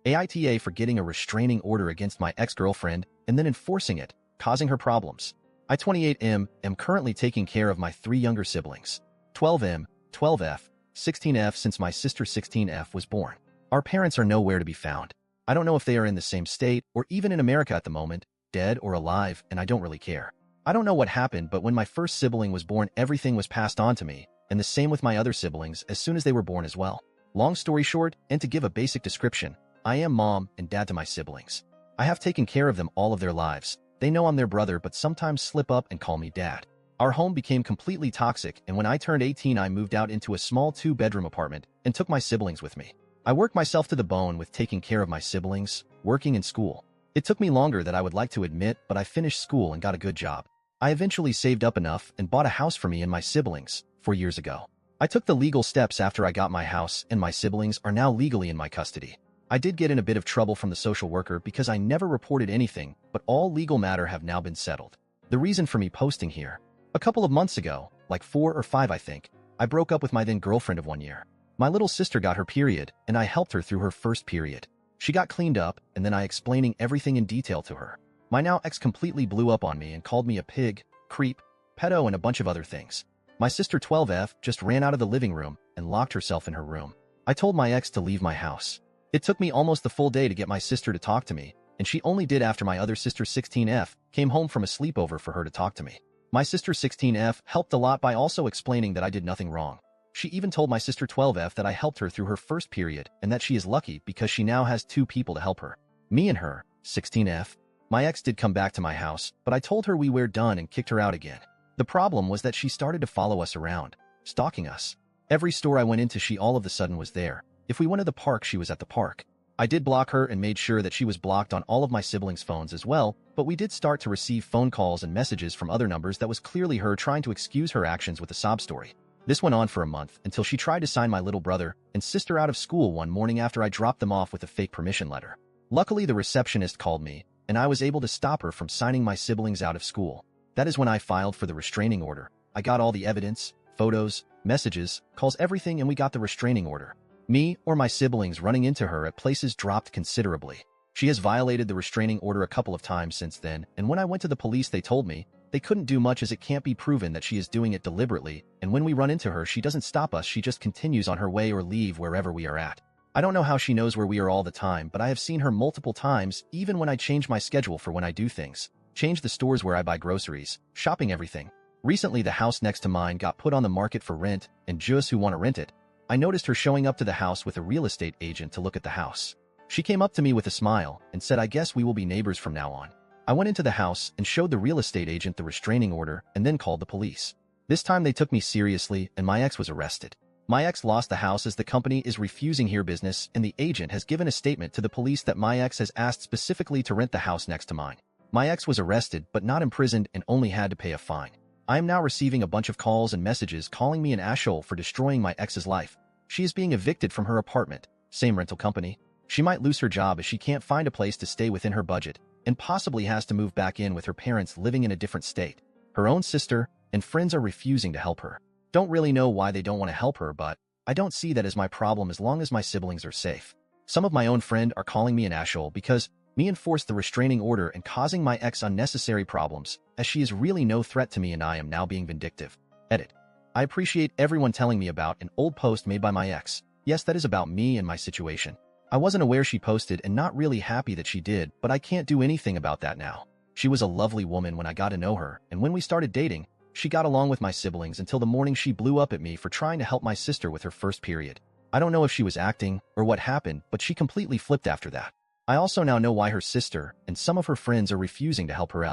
AITA for getting a restraining order against my ex-girlfriend and then enforcing it, causing her problems. I, 28M, am currently taking care of my 3 younger siblings, 12M, 12F, 16F since my sister 16F was born. Our parents are nowhere to be found. I don't know if they are in the same state or even in America at the moment, dead or alive, and I don't really care. I don't know what happened, but when my first sibling was born, everything was passed on to me, and the same with my other siblings as soon as they were born as well. Long story short, and to give a basic description, I am mom and dad to my siblings. I have taken care of them all of their lives. They know I'm their brother but sometimes slip up and call me dad. Our home became completely toxic, and when I turned 18 I moved out into a small 2-bedroom apartment and took my siblings with me. I worked myself to the bone with taking care of my siblings, working in school. It took me longer than I would like to admit, but I finished school and got a good job. I eventually saved up enough and bought a house for me and my siblings 4 years ago. I took the legal steps after I got my house, and my siblings are now legally in my custody. I did get in a bit of trouble from the social worker because I never reported anything, but all legal matter have now been settled. The reason for me posting here: a couple of months ago, like 4 or 5 I think, I broke up with my then girlfriend of 1 year. My little sister got her period, and I helped her through her first period. She got cleaned up, and then I explaining everything in detail to her. My now ex completely blew up on me and called me a pig, creep, pedo, and a bunch of other things. My sister 12F just ran out of the living room and locked herself in her room. I told my ex to leave my house. It took me almost the full day to get my sister to talk to me, and she only did after my other sister 16F came home from a sleepover for her to talk to me. My sister 16F helped a lot by also explaining that I did nothing wrong. She even told my sister 12F that I helped her through her first period and that she is lucky because she now has 2 people to help her. Me and her, 16F. My ex did come back to my house, but I told her we were done and kicked her out again. The problem was that she started to follow us around, stalking us. Every store I went into, she all of a sudden was there. If we went to the park, she was at the park. I did block her and made sure that she was blocked on all of my siblings' phones as well, but we did start to receive phone calls and messages from other numbers that was clearly her trying to excuse her actions with a sob story. This went on for a month until she tried to sign my little brother and sister out of school one morning after I dropped them off with a fake permission letter. Luckily, the receptionist called me, and I was able to stop her from signing my siblings out of school. That is when I filed for the restraining order. I got all the evidence, photos, messages, calls, everything, and we got the restraining order. Me or my siblings running into her at places dropped considerably. She has violated the restraining order a couple of times since then, and when I went to the police they told me they couldn't do much as it can't be proven that she is doing it deliberately, and when we run into her she doesn't stop us, she just continues on her way or leave wherever we are at. I don't know how she knows where we are all the time, but I have seen her multiple times, even when I change my schedule for when I do things. Change the stores where I buy groceries, shopping, everything. Recently the house next to mine got put on the market for rent, and just who want to rent it. I noticed her showing up to the house with a real estate agent to look at the house. She came up to me with a smile and said, "I guess we will be neighbors from now on." I went into the house and showed the real estate agent the restraining order and then called the police. This time they took me seriously and my ex was arrested. My ex lost the house as the company is refusing her business, and the agent has given a statement to the police that my ex has asked specifically to rent the house next to mine. My ex was arrested but not imprisoned and only had to pay a fine. I am now receiving a bunch of calls and messages calling me an asshole for destroying my ex's life. She is being evicted from her apartment, same rental company. She might lose her job as she can't find a place to stay within her budget, and possibly has to move back in with her parents living in a different state. Her own sister and friends are refusing to help her. Don't really know why they don't want to help her, but I don't see that as my problem as long as my siblings are safe. Some of my own friend are calling me an asshole because me enforced the restraining order and causing my ex unnecessary problems, as she is really no threat to me and I am now being vindictive. Edit. I appreciate everyone telling me about an old post made by my ex. Yes, that is about me and my situation. I wasn't aware she posted and not really happy that she did, but I can't do anything about that now. She was a lovely woman when I got to know her, and when we started dating, she got along with my siblings until the morning she blew up at me for trying to help my sister with her first period. I don't know if she was acting or what happened, but she completely flipped after that. I also now know why her sister and some of her friends are refusing to help her.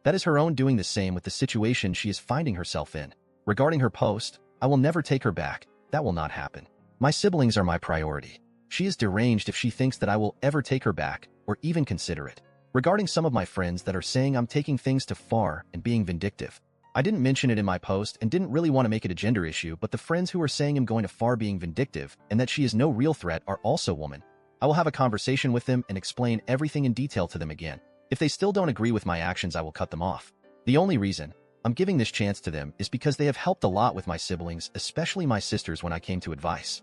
That is her own doing the same with the situation she is finding herself in. Regarding her post, I will never take her back. That will not happen. My siblings are my priority. She is deranged if she thinks that I will ever take her back or even consider it. Regarding some of my friends that are saying I'm taking things too far and being vindictive, I didn't mention it in my post and didn't really want to make it a gender issue, but the friends who are saying I'm going too far being vindictive and that she is no real threat are also women. I will have a conversation with them and explain everything in detail to them again. If they still don't agree with my actions, I will cut them off. The only reason I'm giving this chance to them is because they have helped a lot with my siblings, especially my sisters when I came to advice.